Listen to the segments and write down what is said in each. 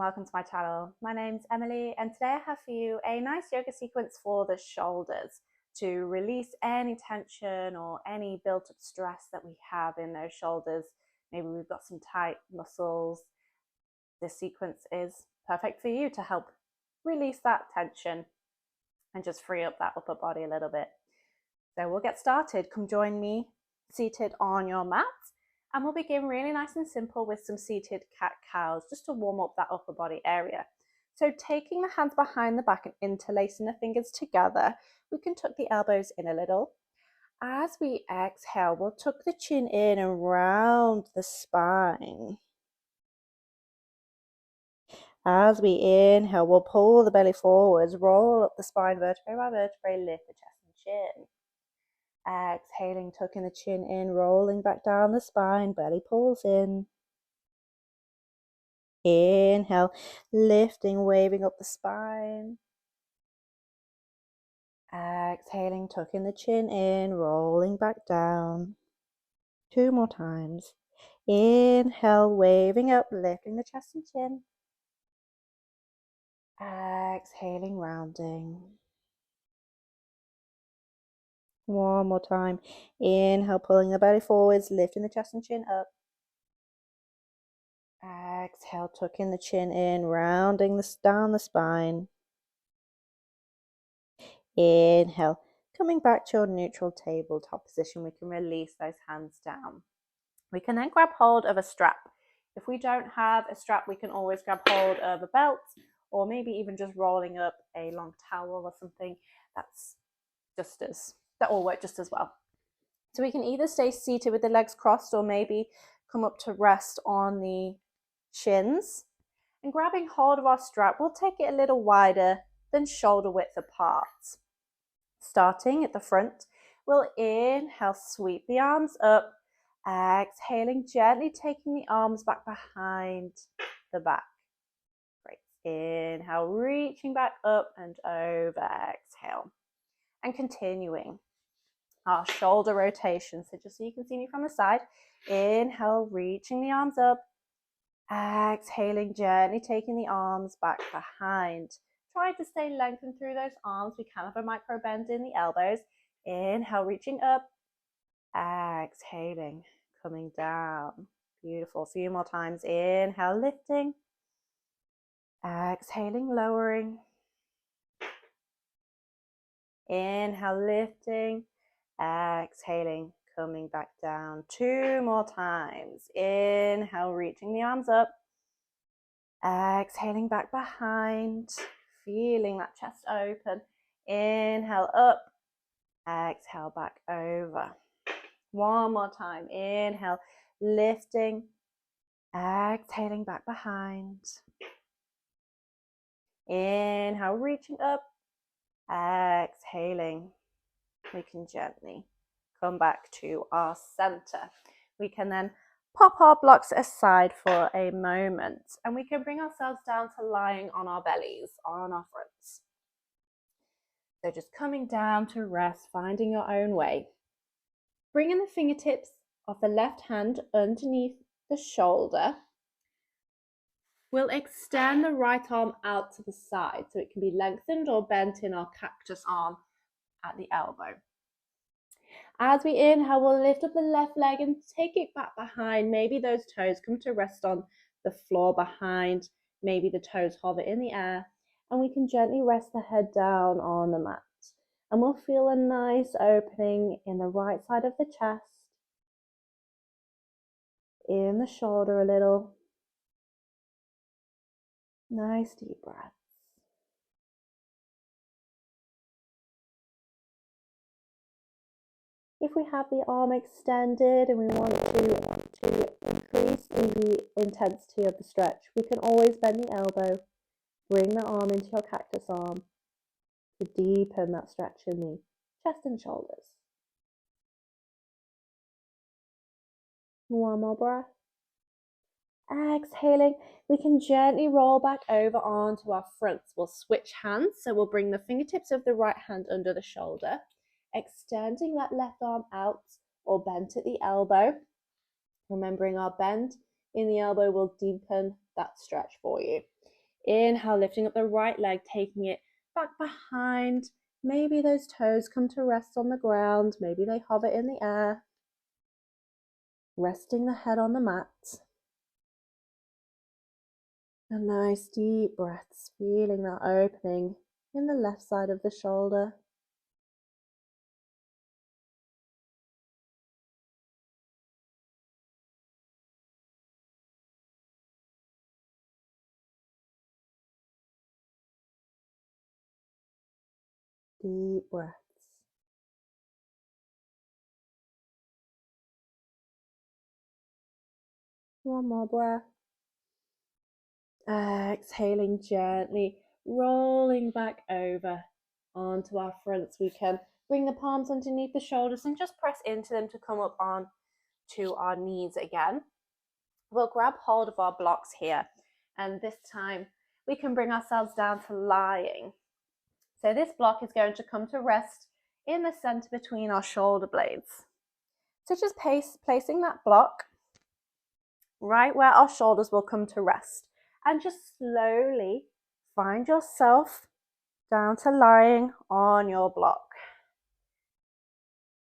welcome to my channel. My name's Emily and today I have for you a nice yoga sequence for the shoulders to release any tension or any built-up stress that we have in those shoulders. Maybe we've got some tight muscles. This sequence is perfect for you to help release that tension and just free up that upper body a little bit. So we'll get started. Come join me seated on your mat. And we'll begin really nice and simple with some seated cat-cows just to warm up that upper body area. So taking the hands behind the back and interlacing the fingers together, we can tuck the elbows in a little. As we exhale, we'll tuck the chin in and round the spine. As we inhale, we'll pull the belly forwards, roll up the spine vertebrae by vertebrae, lift the chest and chin. Exhaling, tucking the chin in, rolling back down the spine, belly pulls in. Inhale, lifting, waving up the spine. Exhaling, tucking the chin in, rolling back down. 2 more times. Inhale, waving up, lifting the chest and chin. Exhaling, rounding. 1 more time. Inhale, pulling the belly forwards, lifting the chest and chin up. Exhale, tucking the chin in, rounding down the spine. Inhale, coming back to your neutral tabletop position, we can release those hands down. We can then grab hold of a strap. If we don't have a strap, we can always grab hold of a belt or maybe even just rolling up a long towel or something. That will work just as well. So we can either stay seated with the legs crossed or maybe come up to rest on the shins. And grabbing hold of our strap, we'll take it a little wider than shoulder width apart. Starting at the front, we'll inhale, sweep the arms up. Exhaling, gently taking the arms back behind the back. Great. Inhale, reaching back up and over. Exhale. And continuing our shoulder rotation. So just so you can see me from the side, inhale, reaching the arms up. Exhaling, gently taking the arms back behind. Try to stay lengthened through those arms. We can have a micro bend in the elbows. Inhale, reaching up. Exhaling, coming down. Beautiful. A few more times. Inhale, lifting. Exhaling, lowering. Inhale, lifting. Exhaling, coming back down. 2 more times. Inhale, reaching the arms up. Exhaling back behind. Feeling that chest open. Inhale, up. Exhale, back over. 1 more time. Inhale, lifting. Exhaling back behind. Inhale, reaching up. Exhaling. We can gently come back to our center. We can then pop our blocks aside for a moment and we can bring ourselves down to lying on our bellies, on our fronts. So just coming down to rest, finding your own way. Bringing the fingertips of the left hand underneath the shoulder. We'll extend the right arm out to the side so it can be lengthened or bent in our cactus arm at the elbow. As we inhale, we'll lift up the left leg and take it back behind. Maybe those toes come to rest on the floor behind. Maybe the toes hover in the air. And we can gently rest the head down on the mat. And we'll feel a nice opening in the right side of the chest. In the shoulder a little. Nice deep breath. If we have the arm extended and we want to increase the intensity of the stretch, we can always bend the elbow, bring the arm into your cactus arm to deepen that stretch in the chest and shoulders. 1 more breath. Exhaling, we can gently roll back over onto our fronts. We'll switch hands, so we'll bring the fingertips of the right hand under the shoulder, extending that left arm out or bent at the elbow. Remembering our bend in the elbow will deepen that stretch for you. Inhale, lifting up the right leg, taking it back behind. Maybe those toes come to rest on the ground. Maybe they hover in the air. Resting the head on the mat. A nice deep breaths, feeling that opening in the left side of the shoulder. Deep breaths. One more breath. Exhaling gently, rolling back over onto our fronts. We can bring the palms underneath the shoulders and just press into them to come up on to our knees again. We'll grab hold of our blocks here, and this time we can bring ourselves down to lying. So this block is going to come to rest in the center between our shoulder blades. So just placing that block right where our shoulders will come to rest, and just slowly find yourself down to lying on your block.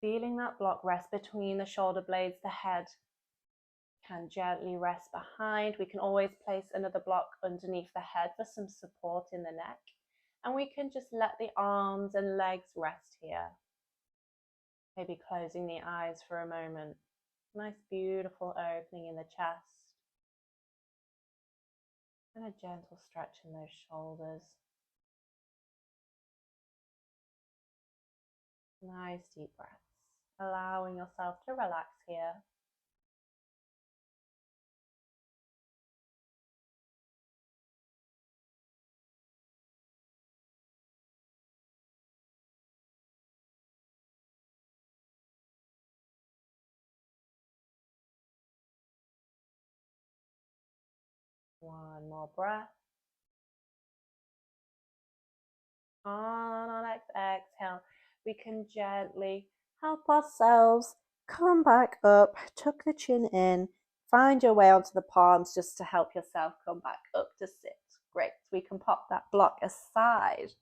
Feeling that block rest between the shoulder blades, the head can gently rest behind. We can always place another block underneath the head for some support in the neck. And we can just let the arms and legs rest here. Maybe closing the eyes for a moment. Nice, beautiful opening in the chest. And a gentle stretch in those shoulders. Nice deep breaths. Allowing yourself to relax here. One more breath. On our next exhale, we can gently help ourselves come back up, tuck the chin in, find your way onto the palms just to help yourself come back up to sit. Great, we can pop that block aside.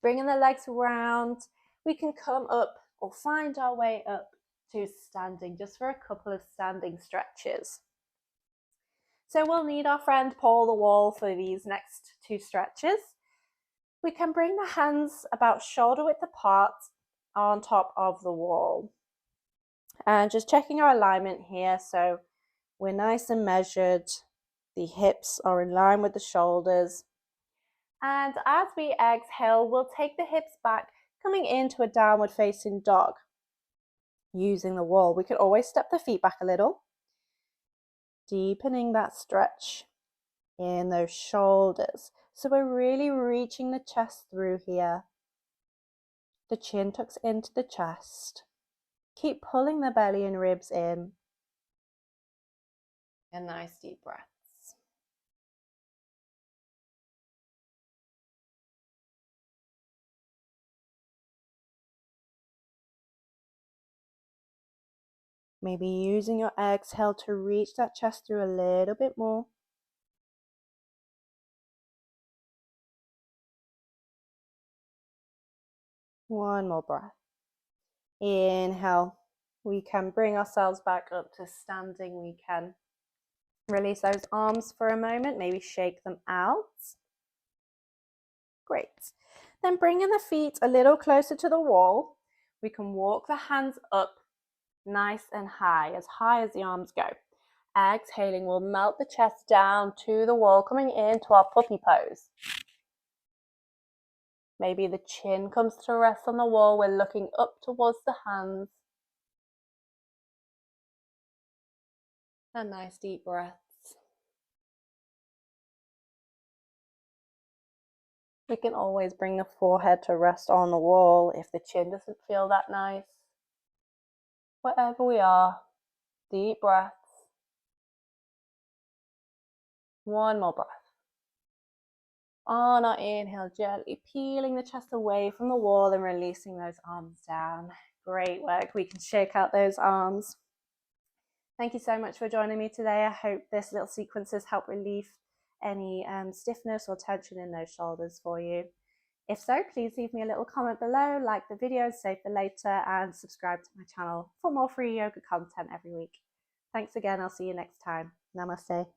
Bringing the legs around, we can come up or find our way up to standing just for a couple of standing stretches. So we'll need our friend Paul the Wall for these next two stretches. We can bring the hands about shoulder width apart on top of the wall. And just checking our alignment here, so we're nice and measured. The hips are in line with the shoulders. And as we exhale, we'll take the hips back, coming into a downward facing dog. Using the wall, we can always step the feet back a little. Deepening that stretch in those shoulders. So we're really reaching the chest through here. The chin tucks into the chest. Keep pulling the belly and ribs in. And nice deep breaths. Maybe using your exhale to reach that chest through a little bit more. One more breath. Inhale. We can bring ourselves back up to standing. We can release those arms for a moment, maybe shake them out. Great. Then bringing the feet a little closer to the wall, we can walk the hands up nice and high as the arms go. Exhaling, we'll melt the chest down to the wall, coming into our puppy pose. Maybe the chin comes to rest on the wall. We're looking up towards the hands. And nice deep breaths. We can always bring the forehead to rest on the wall if the chin doesn't feel that nice. Wherever we are, deep breaths. One more breath. On our inhale, gently peeling the chest away from the wall and releasing those arms down. Great work. We can shake out those arms. Thank you so much for joining me today. I hope this little sequence has helped relieve any stiffness or tension in those shoulders for you. If so, please leave me a little comment below, like the video, save for later, and subscribe to my channel for more free yoga content every week. Thanks again. I'll see you next time. Namaste.